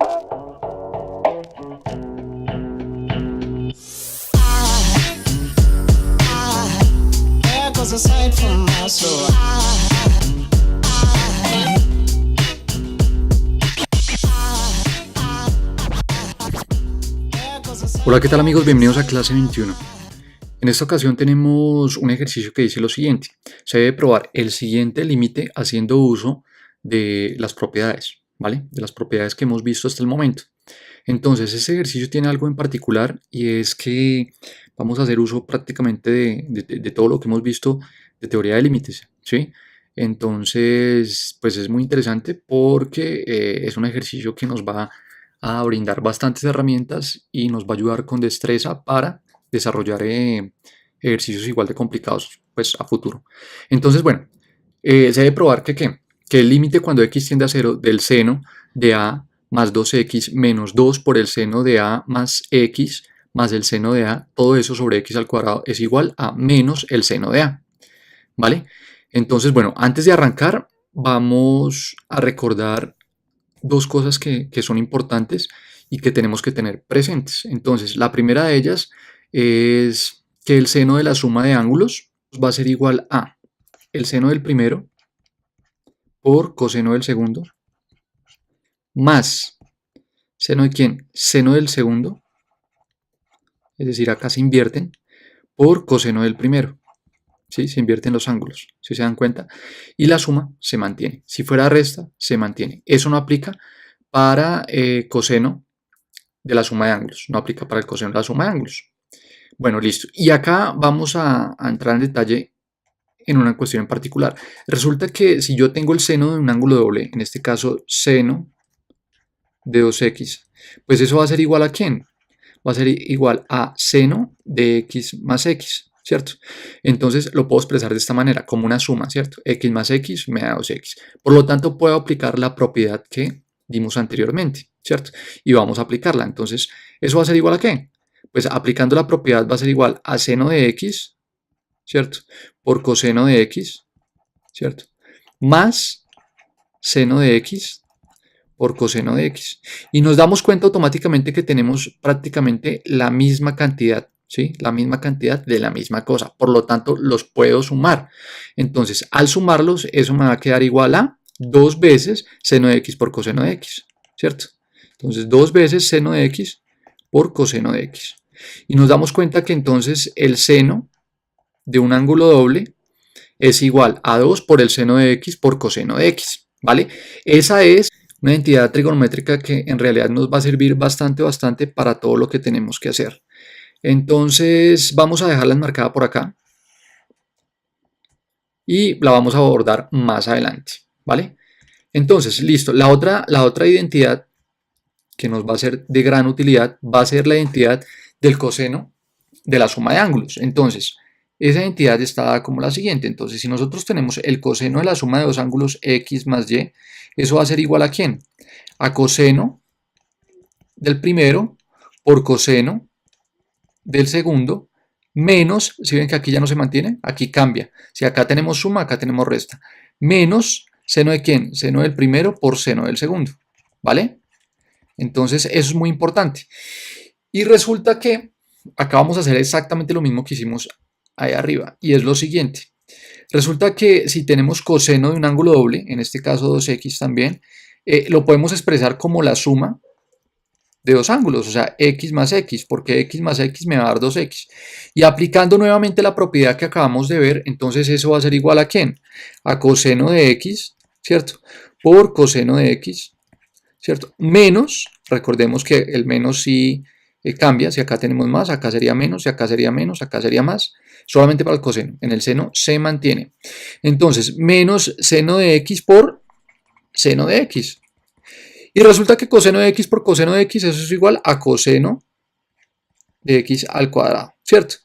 Hola, ¿qué tal amigos? Bienvenidos a clase 21. En esta ocasión tenemos un ejercicio que dice lo siguiente. Se debe probar el siguiente límite haciendo uso de las propiedades, ¿vale? De las propiedades que hemos visto hasta el momento. Entonces, este ejercicio tiene algo en particular y es que vamos a hacer uso prácticamente de todo lo que hemos visto de teoría de límites, ¿sí? Entonces, pues es muy interesante porque es un ejercicio que nos va a brindar bastantes herramientas y nos va a ayudar con destreza para desarrollar ejercicios igual de complicados pues a futuro. Entonces, bueno, se debe probar que el límite cuando x tiende a 0 del seno de a más 2x menos 2 por el seno de a más x más el seno de a, todo eso sobre x al cuadrado es igual a menos el seno de a, ¿vale? Entonces, bueno, antes de arrancar vamos a recordar dos cosas que son importantes y que tenemos que tener presentes. Entonces, la primera de ellas es que el seno de la suma de ángulos va a ser igual a el seno del primero por coseno del segundo más seno de quién? Seno del segundo, es decir, acá se invierten, por coseno del primero. ¿Sí? Se invierten los ángulos, si se dan cuenta, y la suma se mantiene. Si fuera resta, se mantiene. Eso no aplica para coseno de la suma de ángulos, no aplica para el coseno de la suma de ángulos. Bueno, listo. Y acá vamos a entrar en detalle en una cuestión en particular. Resulta que si yo tengo el seno de un ángulo doble, en este caso seno de 2x, pues eso va a ser igual a ¿quién? Va a ser igual a seno de x más x. ¿Cierto? Entonces lo puedo expresar de esta manera, como una suma, ¿cierto? X más X me da 2X. Por lo tanto, puedo aplicar la propiedad que dimos anteriormente, ¿cierto? Y vamos a aplicarla. Entonces, ¿eso va a ser igual a qué? Pues aplicando la propiedad va a ser igual a seno de X, ¿cierto? Por coseno de X, ¿cierto? Más seno de X por coseno de X. Y nos damos cuenta automáticamente que tenemos prácticamente la misma cantidad, ¿sí? La misma cantidad de la misma cosa. Por lo tanto, los puedo sumar. Entonces, al sumarlos, eso me va a quedar igual a 2 veces seno de x por coseno de x, ¿cierto? Entonces, 2 veces seno de x por coseno de x. Y nos damos cuenta que entonces el seno de un ángulo doble es igual a 2 por el seno de x por coseno de x, ¿vale? Esa es una entidad trigonométrica que en realidad nos va a servir bastante para todo lo que tenemos que hacer. Entonces vamos a dejarla enmarcada por acá y la vamos a abordar más adelante, ¿vale? Entonces, listo. La otra identidad que nos va a ser de gran utilidad va a ser la identidad del coseno de la suma de ángulos. Entonces, esa identidad está dada como la siguiente. Entonces, si nosotros tenemos el coseno de la suma de dos ángulos x más y, eso va a ser igual a ¿quién? A coseno del primero por coseno del segundo menos, si ven que aquí ya no se mantiene, aquí cambia. Si acá tenemos suma, acá tenemos resta. Menos seno de ¿quién? Seno del primero por seno del segundo, ¿vale? Entonces eso es muy importante. Y resulta que acá vamos a hacer exactamente lo mismo que hicimos ahí arriba, y es lo siguiente. Resulta que si tenemos coseno de un ángulo doble, en este caso 2x también, lo podemos expresar como la suma de dos ángulos, o sea, x más x, porque x más x me va a dar 2x. Y aplicando nuevamente la propiedad que acabamos de ver, entonces eso va a ser igual a ¿quién? A coseno de x, ¿cierto? Por coseno de x, ¿cierto? Menos, recordemos que el menos sí cambia, si acá tenemos más, acá sería menos, si acá sería menos, acá sería más, solamente para el coseno, en el seno se mantiene. Entonces, menos seno de x por seno de x. Y resulta que coseno de x por coseno de x, eso es igual a coseno de x al cuadrado, ¿cierto?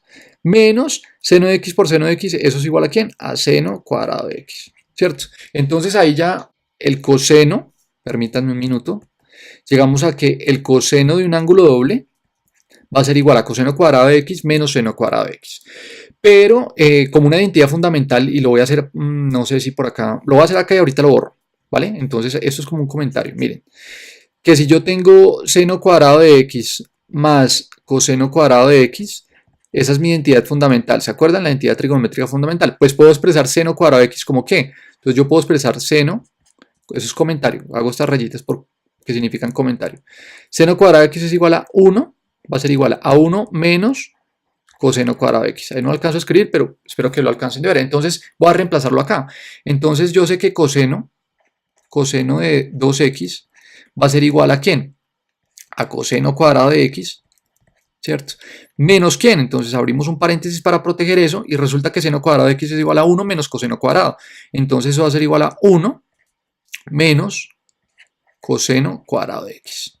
Menos seno de x por seno de x, eso es igual a ¿quién? A seno cuadrado de x, ¿cierto? Entonces ahí ya el coseno, permítanme un minuto, llegamos a que el coseno de un ángulo doble va a ser igual a coseno cuadrado de x menos seno cuadrado de x. Pero como una identidad fundamental, y lo voy a hacer, no sé si por acá, lo voy a hacer acá y ahorita lo borro, ¿vale? Entonces esto es como un comentario, miren. que si yo tengo seno cuadrado de x más coseno cuadrado de x, esa es mi identidad fundamental. ¿Se acuerdan? La identidad trigonométrica fundamental. Pues puedo expresar seno cuadrado de x como qué. Entonces yo puedo expresar seno, eso es comentario, hago estas rayitas que significan comentario. Seno cuadrado de x es igual a 1, va a ser igual a 1 menos coseno cuadrado de x. Ahí no alcanzo a escribir, pero espero que lo alcancen de ver. Entonces voy a reemplazarlo acá. Entonces yo sé que coseno de 2x va a ser igual a ¿quién? A coseno cuadrado de x, ¿cierto? Menos ¿quién? Entonces abrimos un paréntesis para proteger eso y resulta que seno cuadrado de x es igual a 1 menos coseno cuadrado. Entonces eso va a ser igual a 1 menos coseno cuadrado de x.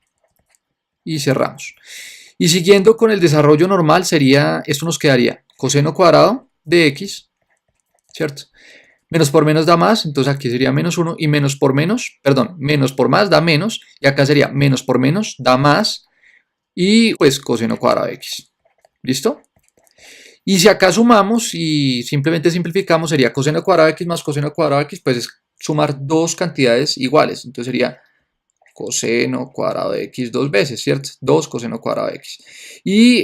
Y cerramos. Y siguiendo con el desarrollo normal sería, esto nos quedaría coseno cuadrado de x, ¿cierto? Menos por menos da más, entonces aquí sería menos 1 y menos por más da menos, y acá sería menos por menos da más, y pues coseno cuadrado de x. ¿Listo? Y si acá sumamos y simplemente simplificamos, sería coseno cuadrado de x más coseno cuadrado de x, pues es sumar dos cantidades iguales, entonces sería coseno cuadrado de x dos veces, ¿cierto? 2 coseno cuadrado de x. Y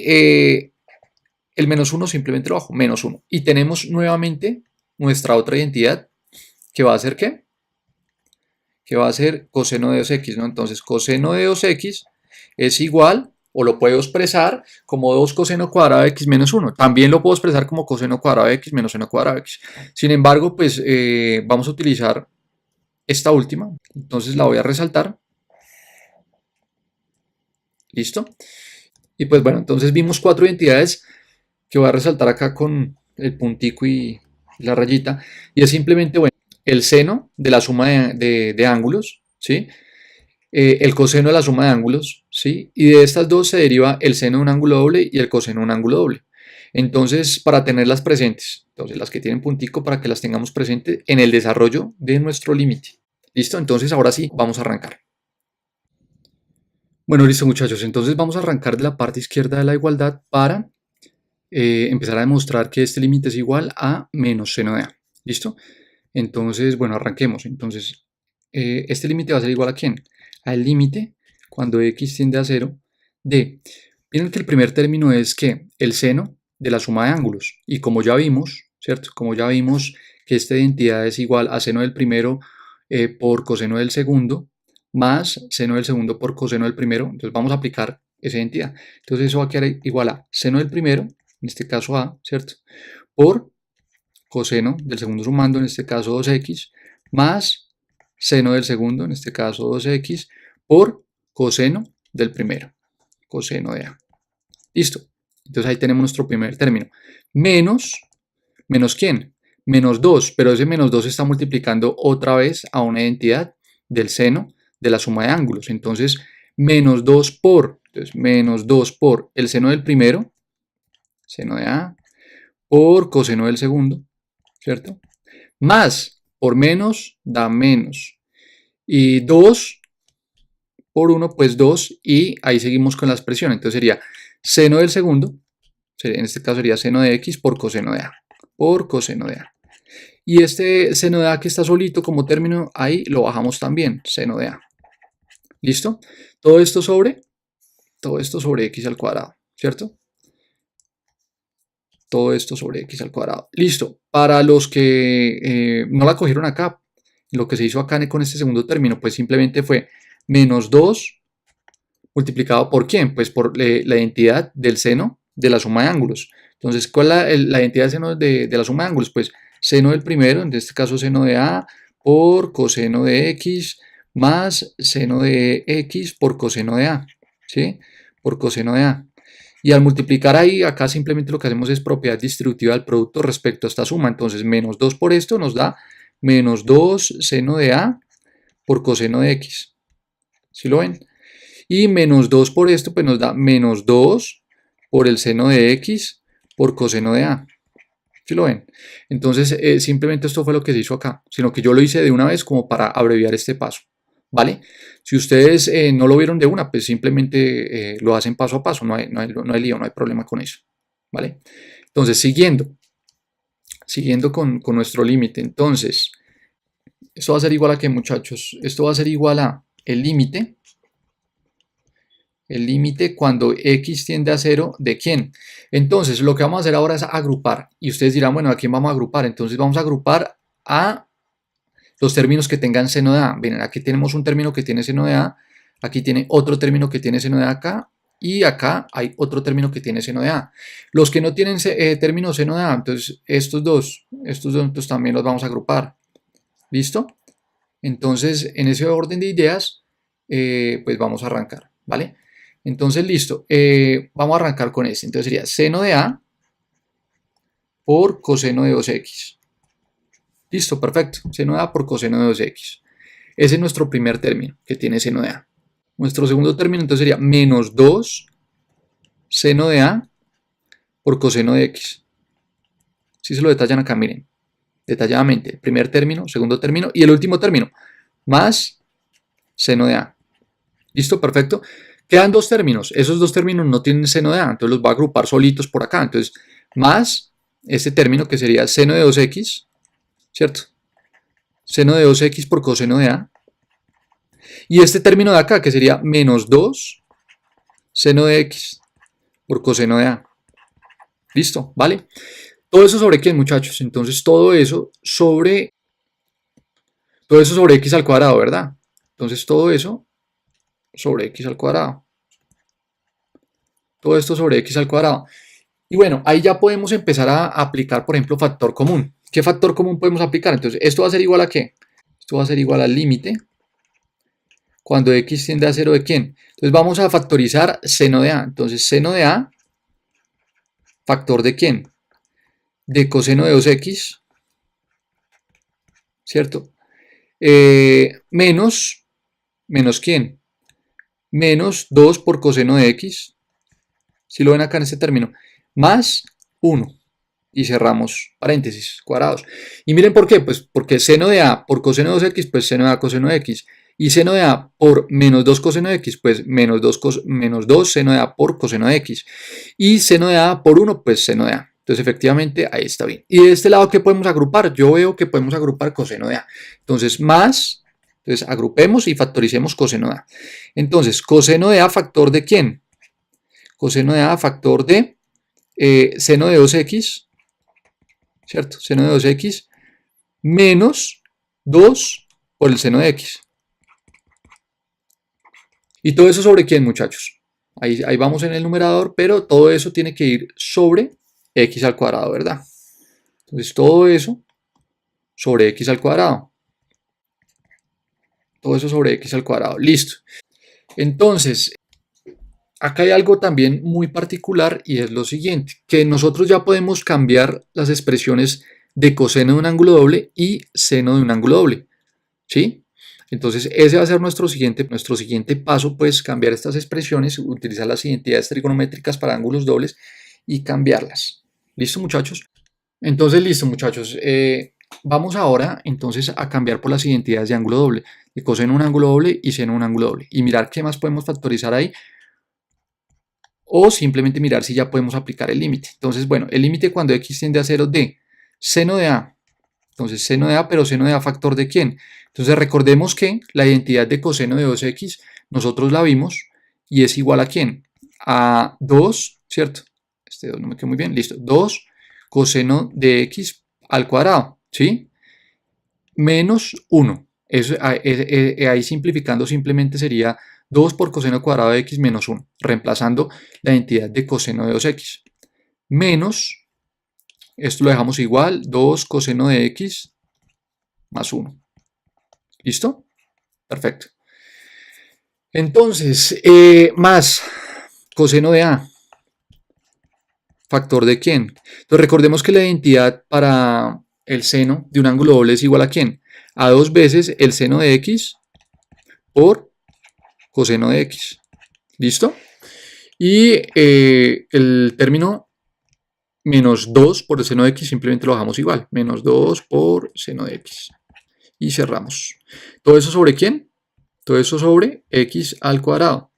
el menos 1 simplemente lo bajo, menos 1. Y tenemos nuevamente nuestra otra identidad, que va a ser ¿qué? Que va a ser coseno de 2x, ¿no? Entonces coseno de 2x es igual, o lo puedo expresar como 2 coseno cuadrado de x menos 1. También lo puedo expresar como coseno cuadrado de x menos seno cuadrado de x. Sin embargo, pues vamos a utilizar esta última, entonces la voy a resaltar. ¿Listo? Y pues bueno, entonces vimos 4 identidades que voy a resaltar acá con el puntico y la rayita. Y es simplemente, bueno, el seno de la suma de ángulos, ¿sí? El coseno de la suma de ángulos, ¿sí? Y de estas dos se deriva el seno de un ángulo doble y el coseno de un ángulo doble. Entonces, para tenerlas presentes, entonces las que tienen puntico para que las tengamos presentes en el desarrollo de nuestro límite. ¿Listo? Entonces, ahora sí, vamos a arrancar. Bueno, listo muchachos, entonces vamos a arrancar de la parte izquierda de la igualdad para empezar a demostrar que este límite es igual a menos seno de a. ¿Listo? Entonces, bueno, arranquemos. Entonces, este límite va a ser igual a ¿quién? Al límite, cuando x tiende a 0, de... Miren que el primer término es que el seno de la suma de ángulos. Y como ya vimos, ¿cierto? Como ya vimos que esta identidad es igual a seno del primero por coseno del segundo, más seno del segundo por coseno del primero. Entonces vamos a aplicar esa identidad. Entonces eso va a quedar igual a seno del primero, en este caso a, ¿cierto? Por coseno del segundo sumando, en este caso 2x, más seno del segundo, en este caso 2x, por coseno del primero, coseno de a. Listo. Entonces ahí tenemos nuestro primer término. Menos ¿quién? Menos 2, pero ese menos 2 está multiplicando otra vez a una identidad del seno de la suma de ángulos. Entonces, menos 2 entonces, menos 2 por el seno del primero, seno de a, por coseno del segundo, ¿cierto? Más por menos da menos. Y 2 por 1, pues 2, y ahí seguimos con la expresión. Entonces sería seno del segundo, en este caso sería seno de x por coseno de a, por coseno de a. Y este seno de a que está solito como término, ahí lo bajamos también, seno de a. ¿Listo? Todo esto sobre x al cuadrado, ¿cierto? Todo esto sobre x al cuadrado. Listo. Para los que no la cogieron acá, lo que se hizo acá con este segundo término, pues simplemente fue menos 2 multiplicado por ¿quién? Pues por la identidad del seno de la suma de ángulos. Entonces, ¿cuál es la identidad del seno de la suma de ángulos? Pues seno del primero, en este caso seno de a, por coseno de x, más seno de x por coseno de a, ¿sí? Por coseno de a. Y al multiplicar ahí, acá simplemente lo que hacemos es propiedad distributiva del producto respecto a esta suma. Entonces, menos 2 por esto nos da menos 2 seno de a por coseno de x. ¿Sí lo ven? Y menos 2 por esto, pues nos da menos 2 por el seno de x por coseno de a. ¿Sí lo ven? Entonces, simplemente esto fue lo que se hizo acá, sino que yo lo hice de una vez como para abreviar este paso. ¿Vale? Si ustedes no lo vieron de una, pues simplemente lo hacen paso a paso, no hay lío, no hay problema con eso. ¿Vale? Entonces, siguiendo con nuestro límite, entonces, esto va a ser igual a ¿qué, muchachos? Esto va a ser igual a el límite El límite cuando x tiende a 0 de quién. Entonces, lo que vamos a hacer ahora es agrupar. Y ustedes dirán, bueno, ¿a quién vamos a agrupar? Entonces vamos a agrupar a los términos que tengan seno de a. Miren, aquí tenemos un término que tiene seno de a. Aquí tiene otro término que tiene seno de acá. Y acá hay otro término que tiene seno de a. Los que no tienen término seno de a, entonces estos dos entonces, también los vamos a agrupar. ¿Listo? Entonces, en ese orden de ideas, pues vamos a arrancar, ¿vale? Entonces, listo. Vamos a arrancar con este. Entonces sería seno de a por coseno de 2x. Listo, perfecto. Seno de a por coseno de 2x. Ese es nuestro primer término que tiene seno de a. Nuestro segundo término entonces sería menos 2 seno de a por coseno de x. Si se lo detallan acá, miren, detalladamente. Primer término, segundo término y el último término, más seno de a. ¿Listo? Perfecto. Quedan dos términos. Esos dos términos no tienen seno de a, entonces los voy a agrupar solitos por acá. Entonces, más este término que sería seno de 2x, ¿cierto? Seno de 2x por coseno de a. Y este término de acá, que sería menos 2 seno de x por coseno de a. ¿Listo? ¿Vale? ¿Todo eso sobre quién, muchachos? Entonces, todo eso sobre x al cuadrado, ¿verdad? Entonces, todo eso sobre x al cuadrado. Todo esto sobre x al cuadrado. Y bueno, ahí ya podemos empezar a aplicar, por ejemplo, factor común. ¿Qué factor común podemos aplicar? Entonces, ¿esto va a ser igual a qué? Esto va a ser igual al límite cuando x tiende a 0 de quién. Entonces, vamos a factorizar seno de a. Entonces, seno de a, factor de quién? De coseno de 2x, ¿cierto? Menos quién? Menos 2 por coseno de x, si lo ven acá en este término, más 1. Y cerramos paréntesis, cuadrados. Y miren por qué, pues porque seno de a por coseno de 2x, pues seno de a coseno de x. Y seno de a por menos 2 coseno de x, pues menos 2 seno de a por coseno de x. Y seno de a por 1, pues seno de a. Entonces, efectivamente, ahí está bien. Y de este lado, ¿qué podemos agrupar? Yo veo que podemos agrupar coseno de a. Entonces, más, entonces agrupemos y factoricemos coseno de a. Entonces, coseno de a, ¿factor de quién? Coseno de a, factor de seno de 2x, ¿cierto? Seno de 2x menos 2 por el seno de x. ¿Y todo eso sobre quién, muchachos? Ahí vamos en el numerador, pero todo eso tiene que ir sobre x al cuadrado, ¿verdad? Entonces todo eso sobre x al cuadrado. Todo eso sobre x al cuadrado. Listo. Entonces, acá hay algo también muy particular y es lo siguiente, que nosotros ya podemos cambiar las expresiones de coseno de un ángulo doble y seno de un ángulo doble, ¿sí? Entonces ese va a ser nuestro siguiente paso, pues cambiar estas expresiones, utilizar las identidades trigonométricas para ángulos dobles y cambiarlas. ¿Listo, muchachos? Entonces, listo, muchachos. Vamos ahora entonces a cambiar por las identidades de ángulo doble, de coseno de un ángulo doble y seno de un ángulo doble, y mirar qué más podemos factorizar ahí, o simplemente mirar si ya podemos aplicar el límite. Entonces, bueno, el límite cuando x tiende a 0 de seno de a. Entonces, seno de a, pero seno de a factor de quién. Entonces, recordemos que la identidad de coseno de 2x nosotros la vimos y es igual a quién. A 2, ¿cierto? Este 2 no me quedó muy bien, listo. 2 coseno de x al cuadrado, ¿sí? Menos 1. Eso, ahí simplificando simplemente sería 2 por coseno cuadrado de x menos 1, reemplazando la identidad de coseno de 2x. Menos, esto lo dejamos igual, 2 coseno de x más 1. ¿Listo? Perfecto. Entonces, más coseno de a. ¿Factor de quién? Entonces recordemos que la identidad para el seno de un ángulo doble es igual a quién? A 2 veces el seno de x por coseno de x. ¿Listo? Y el término menos 2 por el seno de x simplemente lo dejamos igual. Menos 2 por seno de x. Y cerramos. ¿Todo eso sobre quién? Todo eso sobre x al cuadrado.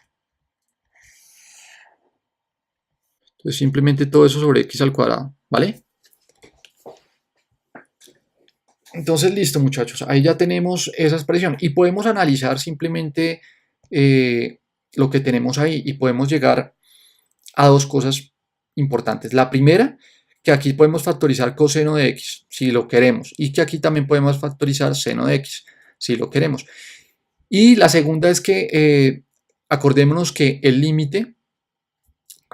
Entonces simplemente todo eso sobre x al cuadrado, ¿vale? Entonces listo, muchachos, ahí ya tenemos esa expresión y podemos analizar simplemente lo que tenemos ahí y podemos llegar a dos cosas importantes. La primera, que aquí podemos factorizar coseno de x si lo queremos y que aquí también podemos factorizar seno de x si lo queremos. Y la segunda es que acordémonos que el límite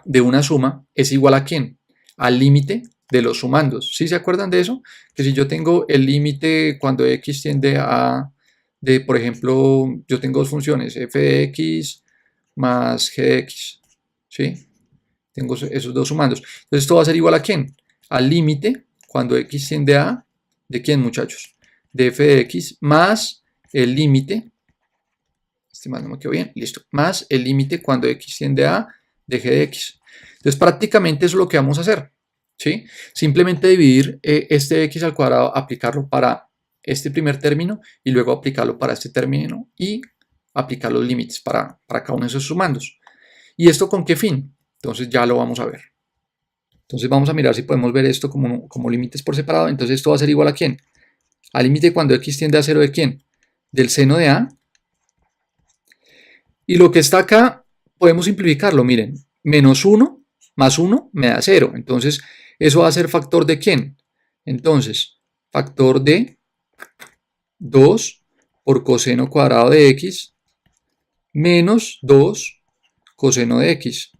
de una suma es igual a ¿quién? Al límite de los sumandos. ¿Sí se acuerdan de eso? Que si yo tengo el límite cuando x tiende a, por ejemplo, yo tengo dos funciones, f de x más g de x, ¿sí? Tengo esos dos sumandos. Entonces esto va a ser igual a ¿quién? Al límite cuando x tiende a, ¿de quién, muchachos? De f de x más el límite, este más no me quedó bien, listo, más el límite cuando x tiende a de g de x. Entonces prácticamente eso es lo que vamos a hacer, ¿sí? Simplemente dividir este x al cuadrado, aplicarlo para este primer término y luego aplicarlo para este término y aplicar los límites para cada uno de esos sumandos. ¿Y esto con qué fin? Entonces ya lo vamos a ver. Entonces vamos a mirar si podemos ver esto como límites por separado. Entonces esto va a ser igual a ¿quién? Al límite cuando x tiende a 0 de ¿quién? Del seno de a. Y lo que está acá podemos simplificarlo. Miren, menos 1 más 1 me da 0. Entonces eso va a ser factor de ¿quién? Entonces factor de 2 por coseno cuadrado de x menos 2 coseno de x.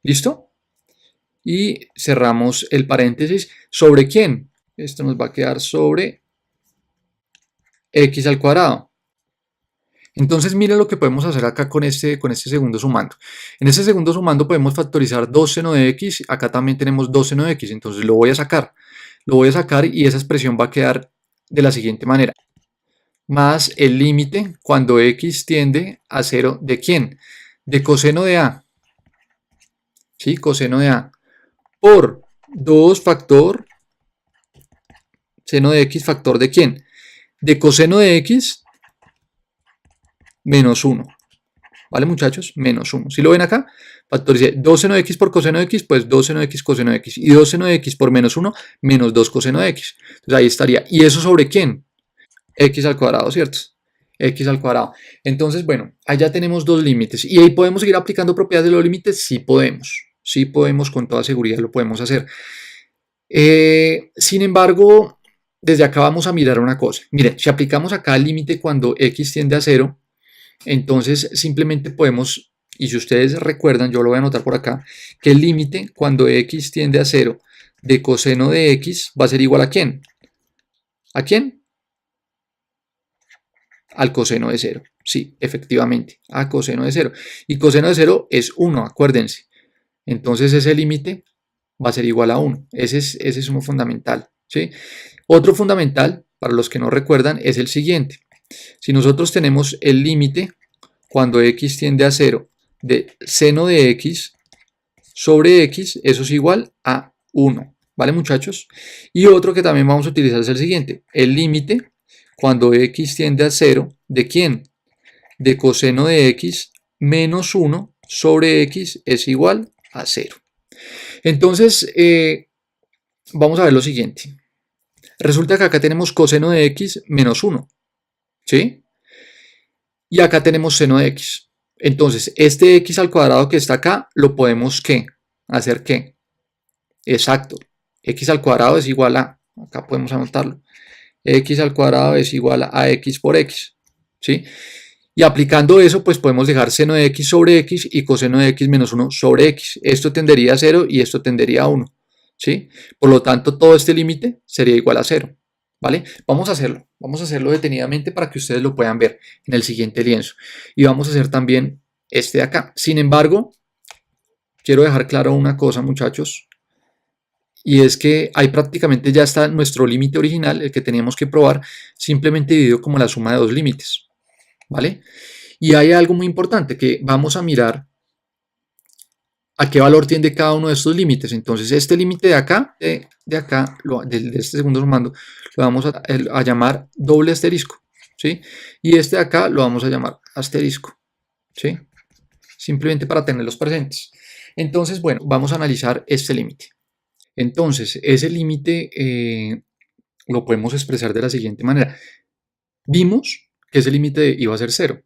¿Listo? Y cerramos el paréntesis. ¿Sobre quién? Esto nos va a quedar sobre x al cuadrado. Entonces miren lo que podemos hacer acá con este segundo sumando. En este segundo sumando podemos factorizar 2 seno de x. Acá también tenemos 2 seno de x. Entonces lo voy a sacar. Lo voy a sacar y esa expresión va a quedar de la siguiente manera. Más el límite cuando x tiende a 0 de ¿quién? De coseno de a. ¿Sí? Coseno de a. Por 2 factor seno de x factor de ¿quién? De coseno de x menos 1. ¿Vale, muchachos? Menos 1. Si lo ven acá, factoricé 2 seno de x por coseno de x, pues 2 seno de x coseno de x. Y 2 seno de x por menos 1, menos 2 coseno de x. Entonces ahí estaría. ¿Y eso sobre quién? X al cuadrado, ¿cierto? X al cuadrado. Entonces, bueno, allá tenemos dos límites. ¿Y ahí podemos seguir aplicando propiedades de los límites? Sí podemos. Sí podemos, con toda seguridad lo podemos hacer. Sin embargo, desde acá vamos a mirar una cosa. Miren, si aplicamos acá el límite cuando x tiende a 0, entonces simplemente podemos, y si ustedes recuerdan, yo lo voy a anotar por acá, que el límite cuando x tiende a 0 de coseno de x va a ser igual a ¿quién? ¿A quién? Al coseno de 0. Sí, efectivamente, a coseno de 0. Y coseno de 0 es 1, acuérdense. Entonces ese límite va a ser igual a 1. Ese es uno fundamental, ¿sí? Otro fundamental, para los que no recuerdan, es el siguiente. Si nosotros tenemos el límite cuando x tiende a 0 de seno de x sobre x, eso es igual a 1. ¿Vale, muchachos? Y otro que también vamos a utilizar es el siguiente. El límite cuando x tiende a 0, ¿de quién? De coseno de x menos 1 sobre x es igual a 0. Entonces, vamos a ver lo siguiente. Resulta que acá tenemos coseno de x menos 1, ¿sí? Y acá tenemos seno de x. Entonces, este x al cuadrado que está acá, lo podemos, ¿qué? ¿Hacer qué? Exacto. X al cuadrado es igual a, acá podemos anotarlo, x al cuadrado es igual a x por x, ¿sí? Y aplicando eso, pues podemos dejar seno de x sobre x y coseno de x menos 1 sobre x. Esto tendería a 0 y esto tendería a 1, ¿sí? Por lo tanto, todo este límite sería igual a 0, ¿vale? Vamos a hacerlo detenidamente para que ustedes lo puedan ver en el siguiente lienzo. Y vamos a hacer también este de acá. Sin embargo, quiero dejar claro una cosa, muchachos, y es que ahí prácticamente ya está nuestro límite original, el que teníamos que probar, simplemente dividido como la suma de dos límites, ¿vale? Y hay algo muy importante que vamos a mirar a qué valor tiende cada uno de estos límites. Entonces este límite de acá, de este segundo sumando, lo vamos a llamar doble asterisco, ¿sí? Y este de acá lo vamos a llamar asterisco, ¿sí? Simplemente para tenerlos presentes. Entonces, bueno, vamos a analizar este límite. Entonces, ese límite lo podemos expresar de la siguiente manera. Vimos que ese límite iba a ser 0,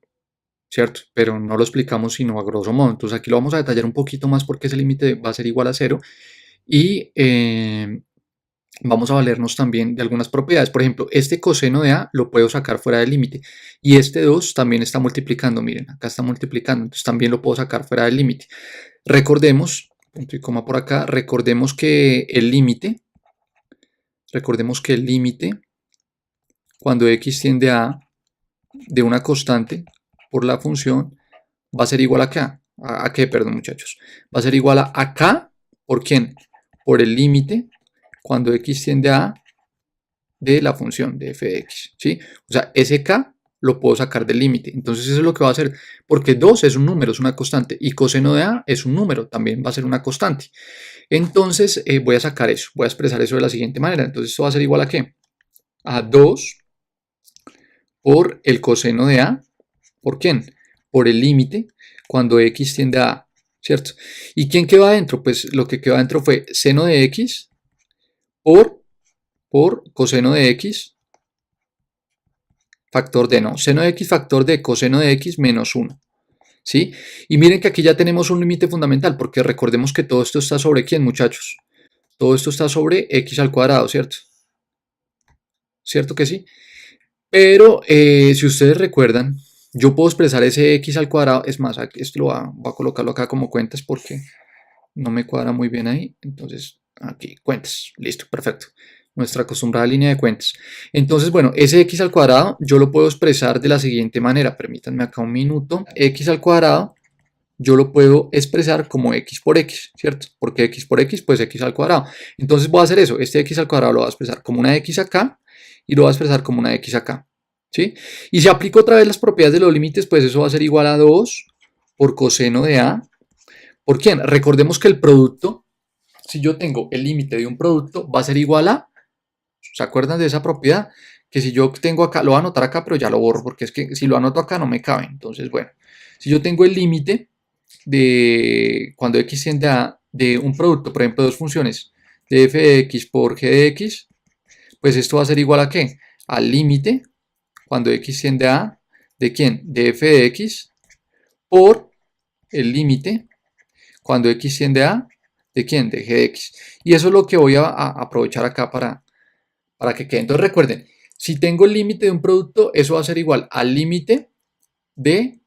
¿cierto? Pero no lo explicamos sino a grosso modo. Entonces aquí lo vamos a detallar un poquito más porque ese límite va a ser igual a 0 y vamos a valernos también de algunas propiedades. Por ejemplo, este coseno de A lo puedo sacar fuera del límite y este 2 también está multiplicando, miren, acá está multiplicando, entonces también lo puedo sacar fuera del límite. Recordemos, punto y coma por acá, recordemos que el límite, cuando x tiende a A de una constante por la función va a ser igual a acá. ¿A qué? Perdón, muchachos. Va a ser igual a acá. ¿Por quién? Por el límite cuando x tiende a A de la función de f de x. ¿Sí? O sea, ese k lo puedo sacar del límite. Entonces eso es lo que va a hacer. Porque 2 es un número, es una constante. Y coseno de A es un número, también va a ser una constante. Entonces voy a sacar eso. Voy a expresar eso de la siguiente manera. Entonces esto va a ser igual a ¿qué? A 2 por el coseno de A. ¿Por quién? Por el límite cuando x tiende a A, ¿cierto? ¿Y quién quedó adentro? Pues lo que quedó adentro fue seno de x por coseno de x factor de, no, seno de x factor de coseno de x menos 1, ¿sí? Y miren que aquí ya tenemos un límite fundamental, porque recordemos que todo esto está sobre ¿quién, muchachos? Todo esto está sobre x al cuadrado, ¿cierto? ¿Cierto que sí? Pero si ustedes recuerdan, yo puedo expresar ese x al cuadrado, es más, esto voy a colocarlo acá como cuentas porque no me cuadra muy bien ahí, entonces aquí, cuentas, listo, perfecto, nuestra acostumbrada línea de cuentas. Entonces, bueno, ese x al cuadrado yo lo puedo expresar de la siguiente manera, permítanme acá un minuto, x al cuadrado yo lo puedo expresar como x por x, ¿cierto? Porque x por x, pues x al cuadrado. Entonces voy a hacer eso, este x al cuadrado lo voy a expresar como una x acá y lo voy a expresar como una x acá, ¿sí? Y si aplico otra vez las propiedades de los límites, pues eso va a ser igual a 2 por coseno de A. ¿Por quién? Recordemos que el producto, si yo tengo el límite de un producto, va a ser igual a, ¿se acuerdan de esa propiedad? Que si yo tengo acá, lo voy a anotar acá, pero ya lo borro, porque es que si lo anoto acá no me cabe. Entonces, bueno, si yo tengo el límite de cuando x tiende a de un producto, por ejemplo, dos funciones, de f de x por g de x, pues esto va a ser igual a ¿qué? Al límite cuando x tiende a ¿de quién? De f de x por el límite cuando x tiende a ¿de quién? De g de x. Y eso es lo que voy a aprovechar acá para que quede. Entonces recuerden, si tengo el límite de un producto, eso va a ser igual al límite de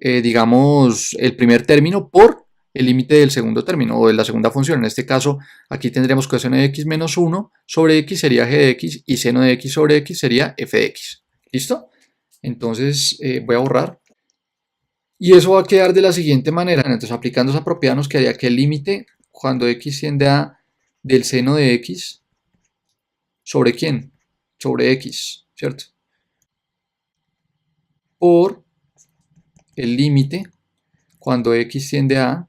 digamos, el primer término por el límite del segundo término o de la segunda función. En este caso, aquí tendríamos coseno de x menos 1 sobre x sería g de x y seno de x sobre x sería f de x. ¿Listo? Entonces voy a borrar. Y eso va a quedar de la siguiente manera. Entonces, aplicando esa propiedad nos quedaría que el límite cuando x tiende a del seno de x sobre ¿quién? Sobre x, ¿cierto? Por el límite cuando x tiende a...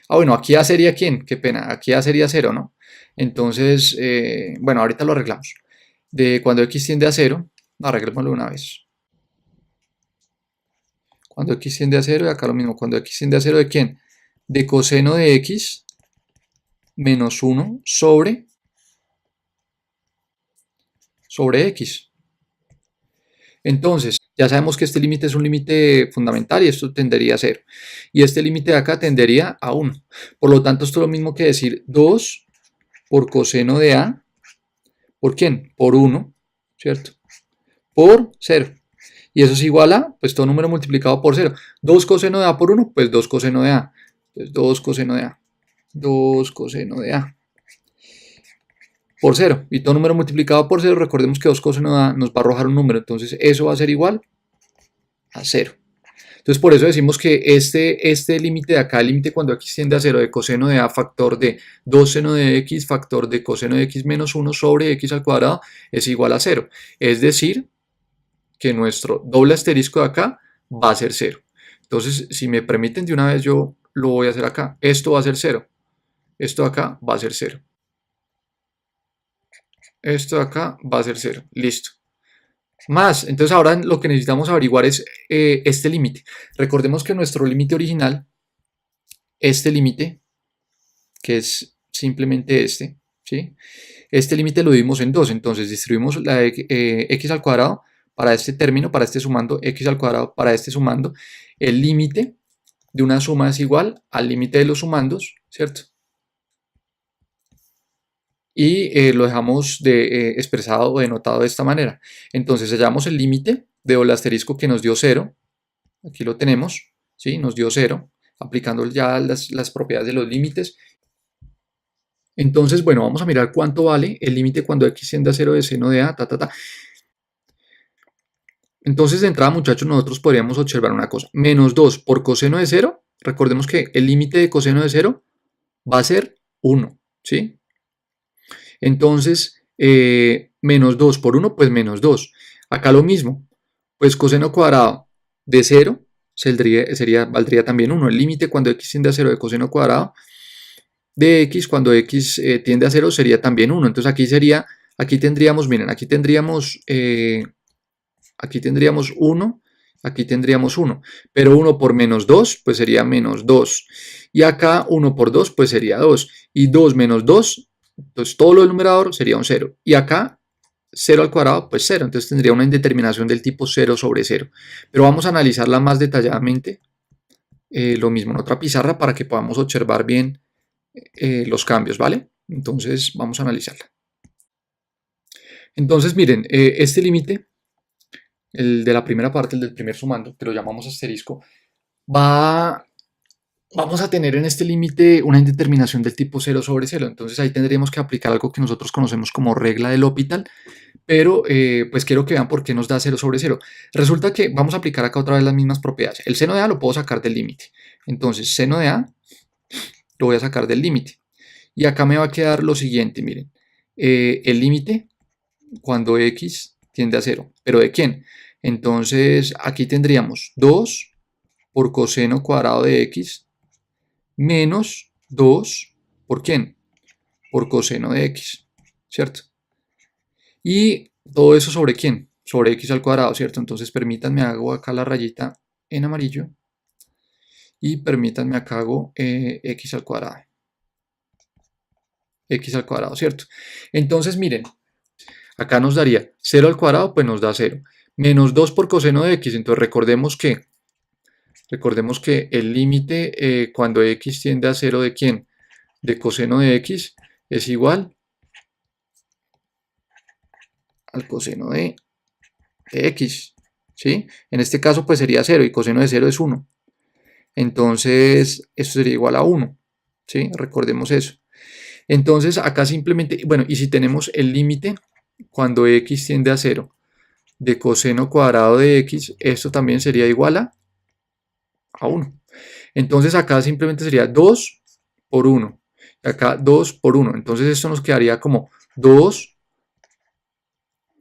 Ah, bueno, aquí A sería ¿quién? Qué pena, aquí A sería 0, ¿no? Entonces, bueno, ahorita lo arreglamos. De cuando x tiende a 0, arreglémoslo una vez. Cuando x tiende a 0, y acá lo mismo, cuando x tiende a 0, ¿de quién? De coseno de x menos 1 sobre x. Entonces, ya sabemos que este límite es un límite fundamental y esto tendería a 0. Y este límite de acá tendería a 1. Por lo tanto, esto es lo mismo que decir 2 por coseno de A. ¿Por quién? Por 1, ¿cierto? Por 0. Y eso es igual a, pues todo número multiplicado por 0. 2 coseno de A por 1, pues 2 coseno de A. Entonces 2 coseno de A. 2 coseno de A. Por 0. Y todo número multiplicado por 0, recordemos que 2 coseno de A nos va a arrojar un número. Entonces eso va a ser igual a 0. Entonces por eso decimos que este límite de acá, el límite cuando x tiende a 0 de coseno de A factor de 2 seno de x factor de coseno de x menos 1 sobre x al cuadrado es igual a 0. Es decir, que nuestro doble asterisco de acá va a ser 0. Entonces, si me permiten de una vez, yo lo voy a hacer acá. Esto va a ser 0. Esto de acá va a ser 0. Esto de acá va a ser 0. Listo. Más, entonces ahora lo que necesitamos averiguar es este límite. Recordemos que nuestro límite original, este límite, que es simplemente este, ¿sí? Este límite lo dividimos en dos, entonces distribuimos la x al cuadrado para este término, para este sumando x al cuadrado, para este sumando, el límite de una suma es igual al límite de los sumandos, ¿cierto? Y lo dejamos expresado o denotado de esta manera. Entonces hallamos el límite de doble asterisco que nos dio 0, aquí lo tenemos, ¿sí? Nos dio 0, aplicando ya las propiedades de los límites. Entonces, bueno, vamos a mirar cuánto vale el límite cuando x tiende a 0 de seno de a, Entonces, de entrada, muchachos, nosotros podríamos observar una cosa. Menos 2 por coseno de 0, recordemos que el límite de coseno de 0 va a ser 1, ¿sí? Entonces, menos 2 por 1, pues menos 2. Acá lo mismo, pues coseno cuadrado de 0 valdría también 1. El límite cuando x tiende a 0 de coseno cuadrado de x cuando x tiende a 0 sería también 1. Entonces aquí tendríamos, miren, aquí tendríamos 1, aquí tendríamos 1. Pero 1 por menos 2, pues sería menos 2. Y acá 1 por 2, pues sería 2. Y 2 menos 2, entonces todo lo del numerador sería un 0. Y acá 0 al cuadrado, pues 0. Entonces tendría una indeterminación del tipo 0 sobre 0. Pero vamos a analizarla más detalladamente. Lo mismo en otra pizarra para que podamos observar bien los cambios, ¿vale? Entonces vamos a analizarla. Entonces miren, este límite, el de la primera parte, el del primer sumando, que lo llamamos asterisco, vamos a tener en este límite una indeterminación del tipo 0 sobre 0. Entonces ahí tendríamos que aplicar algo que nosotros conocemos como regla del L'Hopital, pero pues quiero que vean por qué nos da 0 sobre 0. Resulta que vamos a aplicar acá otra vez las mismas propiedades. El seno de a lo puedo sacar del límite. Entonces seno de a lo voy a sacar del límite. Y acá me va a quedar lo siguiente, miren. El límite cuando x tiende a 0. ¿Pero de quién? Entonces aquí tendríamos 2 por coseno cuadrado de x menos 2 ¿por quién? Por coseno de x, ¿cierto? Y todo eso ¿sobre quién? Sobre x al cuadrado, ¿cierto? Entonces permítanme hago acá la rayita en amarillo y permítanme acá hago x al cuadrado. X al cuadrado, ¿cierto? Entonces miren, acá nos daría 0 al cuadrado, pues nos da 0. Menos 2 por coseno de x, entonces recordemos que el límite cuando x tiende a 0 ¿de quién? De coseno de x es igual al coseno de x, ¿sí? En este caso pues sería 0 y coseno de 0 es 1. Entonces esto sería igual a 1, ¿sí? Recordemos eso. Entonces acá simplemente, bueno, y si tenemos el límite cuando x tiende a 0 de coseno cuadrado de x, esto también sería igual a 1. Entonces acá simplemente sería 2 por 1. Acá 2 por 1. Entonces esto nos quedaría como 2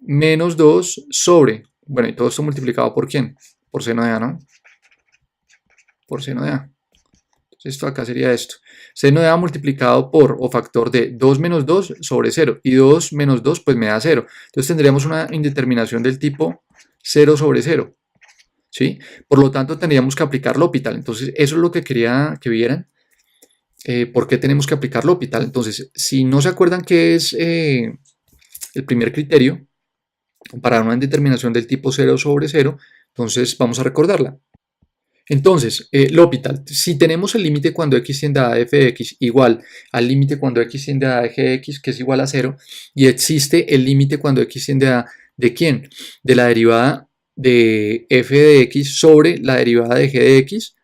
menos 2 sobre, bueno, y todo esto multiplicado por ¿quién? Por seno de a, ¿no? Por seno de a. Entonces esto acá sería esto. Seno de a multiplicado por, o factor de 2 menos 2 sobre 0. Y 2 menos 2 pues me da 0. Entonces tendríamos una indeterminación del tipo 0 sobre 0. ¿Sí? Por lo tanto tendríamos que aplicar L'Hopital. Entonces eso es lo que quería que vieran. ¿Por qué tenemos que aplicar L'Hopital? Entonces, si no se acuerdan qué es el primer criterio para una indeterminación del tipo 0 sobre 0, entonces vamos a recordarla. Entonces, L'Hopital, si tenemos el límite cuando x tiende a f de x igual al límite cuando x tiende a g de x, que es igual a 0, y existe el límite cuando x tiende a, ¿de quién? De la derivada de f de x sobre la derivada de g de x,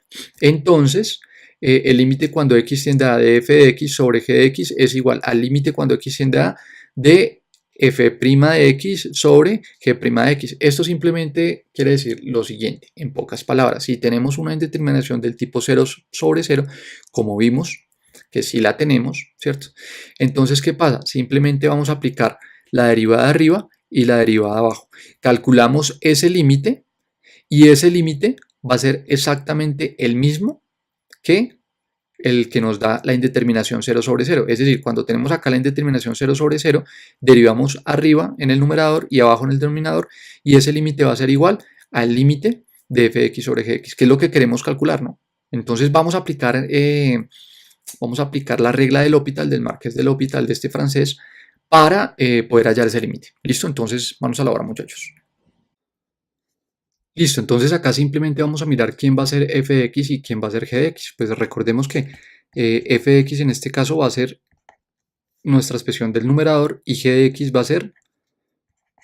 entonces el límite cuando x tiende a de f de x sobre g de x es igual al límite cuando x tiende a de f' de x sobre g' de x. Esto simplemente quiere decir lo siguiente, en pocas palabras, si tenemos una indeterminación del tipo 0 sobre 0, como vimos que sí la tenemos, ¿cierto? Entonces, ¿qué pasa? Simplemente vamos a aplicar la derivada de arriba y la derivada de abajo. Calculamos ese límite y ese límite va a ser exactamente el mismo que el que nos da la indeterminación 0 sobre 0. Es decir, cuando tenemos acá la indeterminación 0 sobre 0, derivamos arriba en el numerador y abajo en el denominador, y ese límite va a ser igual al límite de f de x sobre g de x, que es lo que queremos calcular, ¿no? Entonces vamos a aplicar la regla del L'Hopital, del Marqués de L'Hopital, de este francés, para poder hallar ese límite. ¿Listo? Entonces vamos a la hora, muchachos. Listo, entonces acá simplemente vamos a mirar quién va a ser f de x y quién va a ser g de x. Pues recordemos que f de x en este caso va a ser nuestra expresión del numerador y g de x va a ser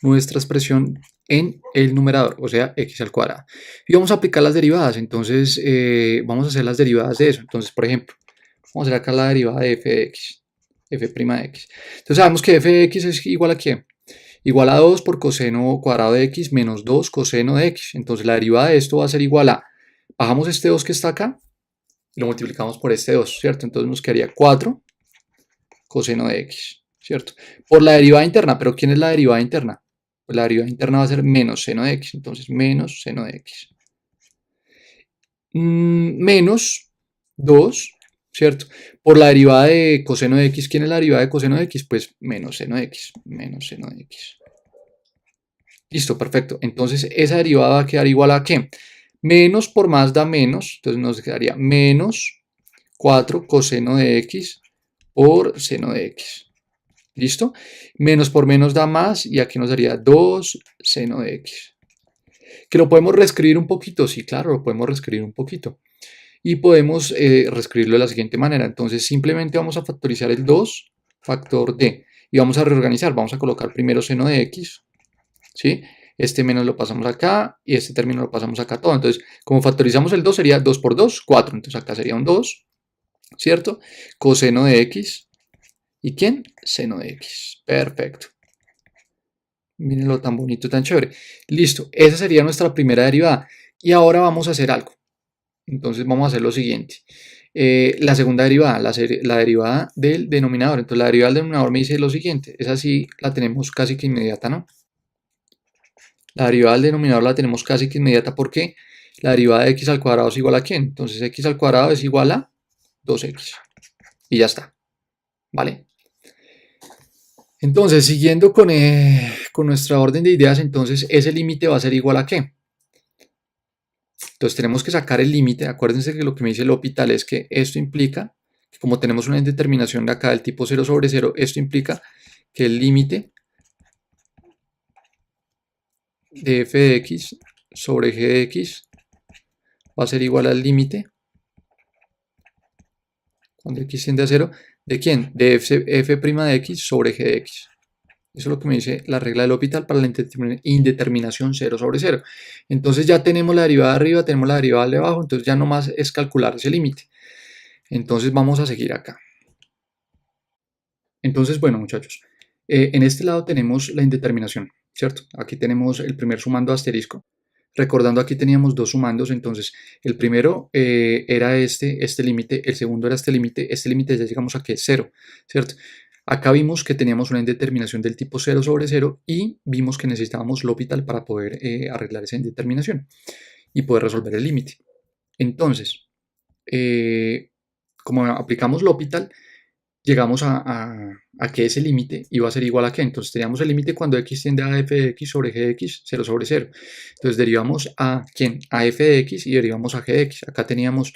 nuestra expresión en el numerador, o sea, x al cuadrado. Y vamos a aplicar las derivadas, entonces vamos a hacer las derivadas de eso. Entonces, por ejemplo, vamos a hacer acá la derivada de f de x, f' de x. Entonces sabemos que f de x es igual a ¿qué? Igual a 2 por coseno cuadrado de x menos 2 coseno de x. Entonces la derivada de esto va a ser igual a, bajamos este 2 que está acá y lo multiplicamos por este 2, ¿cierto? Entonces nos quedaría 4 coseno de x, ¿cierto? Por la derivada interna, pero ¿quién es la derivada interna? Pues la derivada interna va a ser menos seno de x, entonces menos seno de x. Menos 2, ¿cierto? Por la derivada de coseno de x, ¿quién es la derivada de coseno de x? Pues menos seno de x, menos seno de x. Listo, perfecto. Entonces esa derivada va a quedar igual a ¿qué? Menos por más da menos, entonces nos quedaría menos 4 coseno de x por seno de x. ¿Listo? Menos por menos da más y aquí nos daría 2 seno de x. ¿Que lo podemos reescribir un poquito? Sí, claro, lo podemos reescribir un poquito. Y podemos reescribirlo de la siguiente manera. Entonces simplemente vamos a factorizar el 2 factor d y vamos a reorganizar. Vamos a colocar primero seno de x, ¿sí? Este menos lo pasamos acá y este término lo pasamos acá todo. Entonces, como factorizamos el 2 sería 2 por 2, 4. Entonces acá sería un 2, ¿cierto? Coseno de x. ¿Y quién? Seno de x. Perfecto. Mírenlo tan bonito, tan chévere. Listo, esa sería nuestra primera derivada. Y ahora vamos a hacer algo. Entonces vamos a hacer lo siguiente. La segunda derivada, la derivada del denominador. Entonces la derivada del denominador me dice lo siguiente. Esa sí la tenemos casi que inmediata, ¿no? La derivada del denominador la tenemos casi que inmediata porque la derivada de x al cuadrado es igual a ¿quién? Entonces x al cuadrado es igual a 2x. Y ya está. ¿Vale? Entonces, siguiendo con nuestra orden de ideas, entonces ese límite va a ser igual a ¿qué? Entonces tenemos que sacar el límite. Acuérdense que lo que me dice el L'Hopital es que esto implica, que como tenemos una indeterminación de acá del tipo 0 sobre 0, esto implica que el límite de f de x sobre g de x va a ser igual al límite, cuando x tiende a 0, ¿de quién? De f' de x sobre g de x. Eso es lo que me dice la regla del L'Hopital para la indeterminación 0 sobre 0. Entonces ya tenemos la derivada de arriba, tenemos la derivada de abajo, entonces ya nomás es calcular ese límite. Entonces vamos a seguir acá. Entonces, bueno, muchachos, en este lado tenemos la indeterminación, ¿cierto? Aquí tenemos el primer sumando asterisco. Recordando, aquí teníamos dos sumandos, entonces el primero era este límite, el segundo era este límite ya llegamos a que es 0, ¿cierto? Acá vimos que teníamos una indeterminación del tipo 0 sobre 0 y vimos que necesitábamos L'Hopital para poder arreglar esa indeterminación y poder resolver el límite. Entonces, como aplicamos L'Hopital, llegamos a que ese límite iba a ser igual a qué. Entonces teníamos el límite cuando x tiende a f de x sobre g de x, 0 sobre 0. Entonces derivamos a ¿quién? A f de x y derivamos a g de x. Acá teníamos,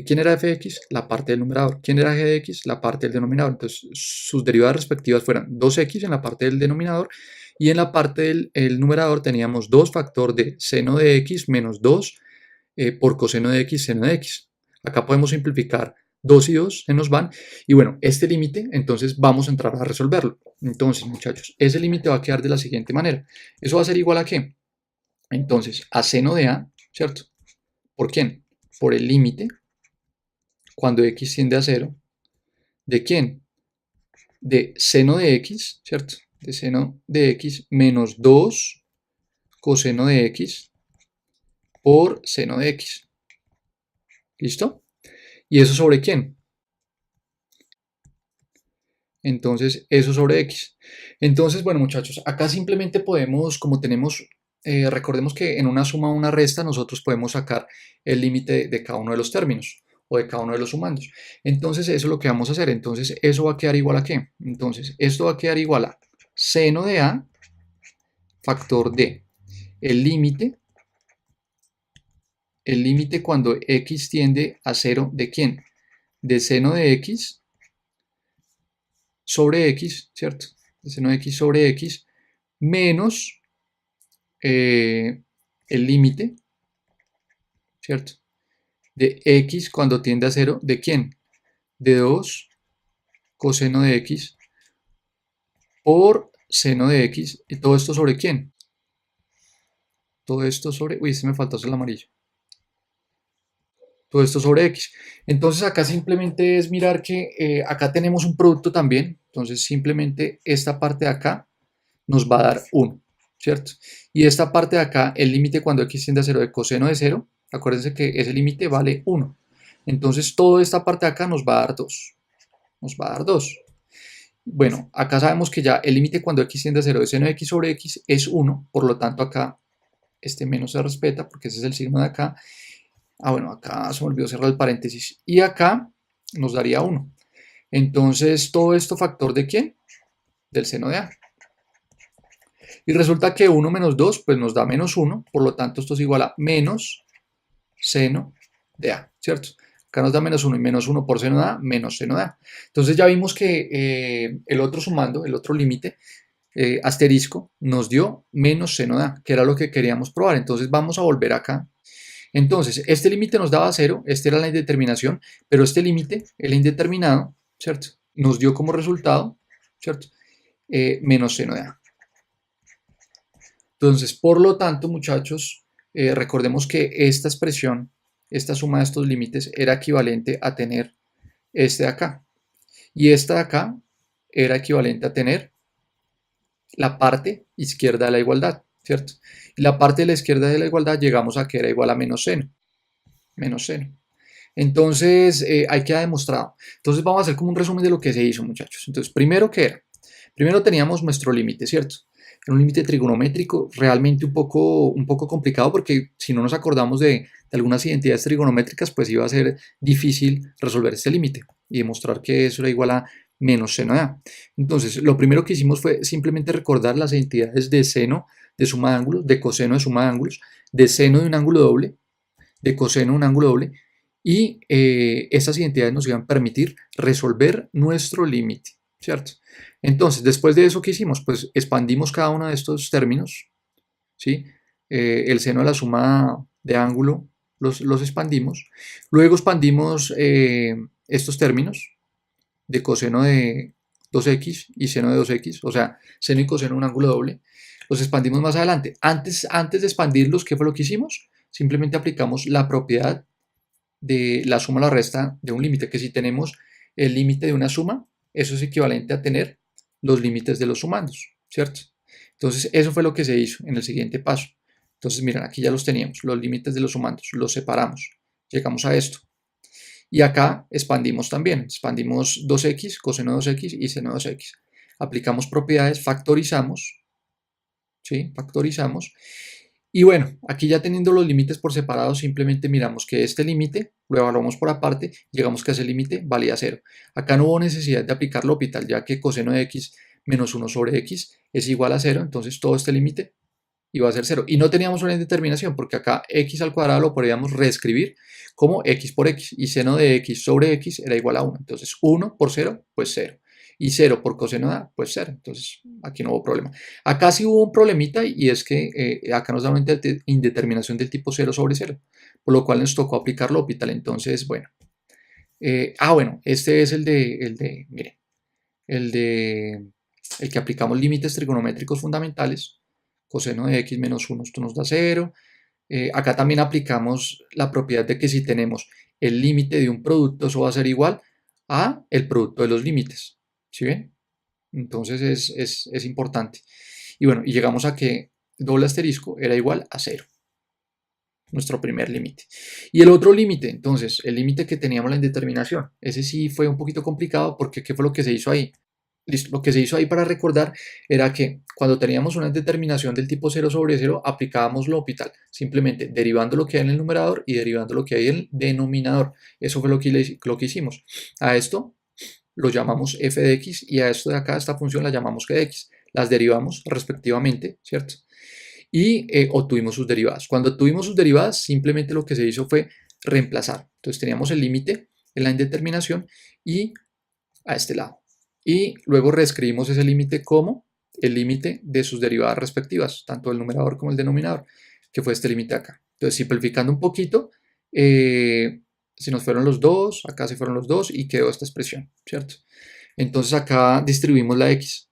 ¿quién era f de x? La parte del numerador. ¿Quién era g de x? La parte del denominador. Entonces sus derivadas respectivas fueron 2x en la parte del denominador y en la parte del numerador teníamos 2 factor de seno de x menos 2 por coseno de x, seno de x. Acá podemos simplificar 2 y 2 se nos van. Y bueno, este límite, entonces vamos a entrar a resolverlo. Entonces, muchachos, ese límite va a quedar de la siguiente manera. ¿Eso va a ser igual a qué? Entonces, a seno de a, ¿cierto? ¿Por quién? Por el límite, cuando x tiende a 0, ¿de quién? De seno de x, ¿cierto? De seno de x menos 2 coseno de x por seno de x. ¿Listo? ¿Y eso sobre quién? Entonces, eso sobre x. Entonces, bueno, muchachos, acá simplemente podemos, como tenemos, recordemos que en una suma o una resta nosotros podemos sacar el límite de cada uno de los términos o de cada uno de los sumandos. Entonces, eso es lo que vamos a hacer. Entonces, eso va a quedar igual a ¿qué? Entonces, esto va a quedar igual a seno de a factor de el límite cuando x tiende a 0 ¿de quién? De seno de x sobre x, ¿cierto? De seno de x sobre x menos el límite, ¿cierto? De x cuando tiende a 0, ¿de quién? De 2 coseno de x por seno de x. ¿Y todo esto sobre quién? Todo esto sobre... Uy, este me faltó hacer el amarillo. Todo esto sobre x. Entonces acá simplemente es mirar que acá tenemos un producto también. Entonces simplemente esta parte de acá nos va a dar 1, ¿cierto? Y esta parte de acá, el límite cuando x tiende a 0 de coseno de 0, acuérdense que ese límite vale 1. Entonces toda esta parte de acá nos va a dar 2. Nos va a dar 2. Bueno, acá sabemos que ya el límite cuando x tiende a 0 de seno de x sobre x es 1, por lo tanto acá este menos se respeta porque ese es el signo de acá. Bueno, acá se me olvidó cerrar el paréntesis. Y acá nos daría 1. Entonces, ¿todo esto factor de quién? Del seno de A. Y resulta que 1 menos 2 pues nos da menos 1, por lo tanto esto es igual a menos seno de A, ¿cierto? Acá nos da menos 1 y menos 1 por seno de A, menos seno de A. Entonces ya vimos que el otro sumando, el otro límite, asterisco, nos dio menos seno de A, que era lo que queríamos probar. Entonces vamos a volver acá. Entonces, este límite nos daba 0, esta era la indeterminación, pero este límite, el indeterminado, ¿cierto? Nos dio como resultado, ¿cierto? Menos seno de A. Entonces, por lo tanto, muchachos, recordemos que esta expresión, esta suma de estos límites, era equivalente a tener este de acá. Y esta de acá era equivalente a tener la parte izquierda de la igualdad, ¿cierto? Y la parte de la izquierda de la igualdad llegamos a que era igual a menos seno. Menos seno. Entonces, ahí queda demostrado. Entonces, vamos a hacer como un resumen de lo que se hizo, muchachos. Entonces, primero, ¿qué era? Primero teníamos nuestro límite, ¿cierto? Era un límite trigonométrico realmente un poco complicado porque si no nos acordamos de algunas identidades trigonométricas, pues iba a ser difícil resolver este límite y demostrar que eso era igual a menos seno de A. Entonces, lo primero que hicimos fue simplemente recordar las identidades de seno de suma de ángulos, de coseno de suma de ángulos, de seno de un ángulo doble, de coseno de un ángulo doble, y estas identidades nos iban a permitir resolver nuestro límite, ¿cierto? Entonces, después de eso, ¿qué hicimos? Pues expandimos cada uno de estos términos, ¿sí? El seno de la suma de ángulo los expandimos. Luego expandimos estos términos de coseno de 2x y seno de 2x, o sea, seno y coseno de un ángulo doble. Los expandimos más adelante. Antes de expandirlos, ¿qué fue lo que hicimos? Simplemente aplicamos la propiedad de la suma o la resta de un límite, que si tenemos el límite de una suma, eso es equivalente a tener los límites de los sumandos, ¿cierto? Entonces, eso fue lo que se hizo en el siguiente paso. Entonces, miren, aquí ya los teníamos, los límites de los sumandos, los separamos, llegamos a esto. Y acá expandimos también, expandimos 2x, coseno de 2x y seno de 2x. Aplicamos propiedades, factorizamos, ¿sí? Factorizamos. Y bueno, aquí ya teniendo los límites por separado, simplemente miramos que este límite lo evaluamos por aparte, llegamos que ese límite valía 0. Acá no hubo necesidad de aplicar L'Hopital, ya que coseno de x menos 1 sobre x es igual a 0, entonces todo este límite iba a ser 0. Y no teníamos una indeterminación, porque acá x al cuadrado lo podríamos reescribir como x por x, y seno de x sobre x era igual a 1. Entonces 1 por 0, pues 0. Y 0 por coseno de A, pues 0. Entonces aquí no hubo problema. Acá sí hubo un problemita, y es que acá nos da una indeterminación del tipo 0 sobre 0, por lo cual nos tocó aplicar L'Hopital. Entonces, bueno. Bueno, este es miren, el que aplicamos límites trigonométricos fundamentales. Coseno de x menos 1, esto nos da 0. Acá también aplicamos la propiedad de que si tenemos el límite de un producto, eso va a ser igual a el producto de los límites. ¿Sí ven? Entonces es importante. Y bueno, y llegamos a que doble asterisco era igual a 0. Nuestro primer límite. Y el otro límite, entonces, el límite que teníamos la indeterminación. Ese sí fue un poquito complicado porque ¿qué fue lo que se hizo ahí? Listo, lo que se hizo ahí para recordar era que cuando teníamos una determinación del tipo 0 sobre 0, aplicábamos L'Hopital, simplemente derivando lo que hay en el numerador y derivando lo que hay en el denominador. Eso fue lo que hicimos. A esto lo llamamos f de x y a esto de acá, esta función la llamamos g de x. Las derivamos respectivamente, ¿cierto? Y obtuvimos sus derivadas. Cuando obtuvimos sus derivadas, simplemente lo que se hizo fue reemplazar. Entonces teníamos el límite en la indeterminación y a este lado. Y luego reescribimos ese límite como el límite de sus derivadas respectivas, tanto el numerador como el denominador. que fue este límite acá. Entonces, simplificando un poquito, se nos fueron los 2, acá se fueron los 2 y quedó esta expresión, ¿cierto? Entonces acá distribuimos la x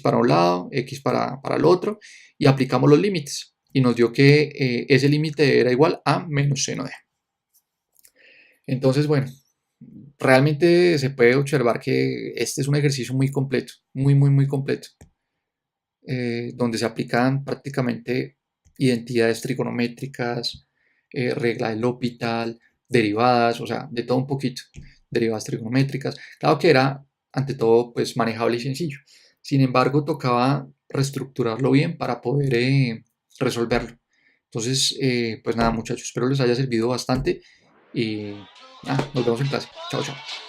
para un lado, x para el otro, y aplicamos los límites. Y nos dio que ese límite era igual a menos seno de a. Entonces, bueno, realmente se puede observar que este es un ejercicio muy completo, muy completo, donde se aplican prácticamente identidades trigonométricas, regla del L'Hopital, derivadas, o sea, de todo un poquito, derivadas trigonométricas. Claro que era, ante todo, pues manejable y sencillo. Sin embargo, tocaba reestructurarlo bien para poder resolverlo. Entonces, pues nada, muchachos, espero les haya servido bastante y nada, nos vemos en clase. Chao, chao.